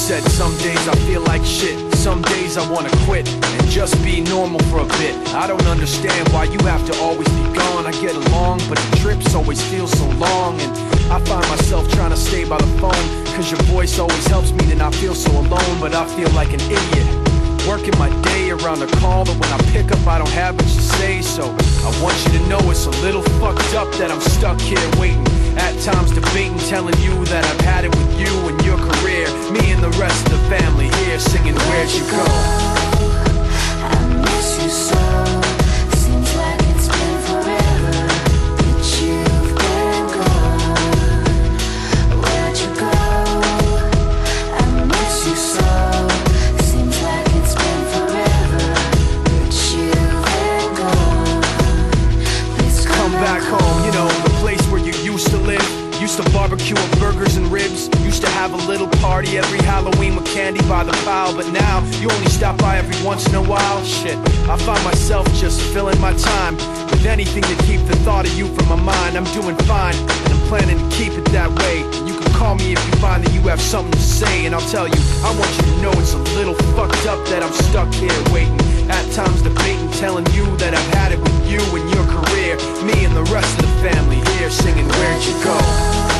said some days I feel like shit, some days I wanna quit and just be normal for a bit. I don't understand why you have to always be gone. I get along, but the trips always feel so long, and I find myself trying to stay by the phone, cause your voice always helps me to not feel so alone. But I feel like an idiot, working my day around a call that when I pick up I don't have much to say. So I want you to know it's a little fucked up that I'm stuck here waiting, at times debating, telling you that I've had it with you and your career. Me and the rest of the family here singing Where'd You Go? I miss you so. Seems like it's been forever that you've been gone. Where'd you go? I miss you so. Seems like it's been forever that you've been gone. Please Come back home, you know, the place where you used to live. Used to barbecue on burgers and ribs. Used to have a little party every Halloween with candy by the pile. But now, you only stop by every once in a while. Shit, I find myself just filling my time with anything to keep the thought of you from my mind. I'm doing fine, and I'm planning to keep it that way. You can call me if you find that you have something to say, and I'll tell you, I want you to know it's a little fucked up that I'm stuck here waiting, at times debating, telling you that I've had it with you and your career. Me and the rest of the family here singing Where'd You Go?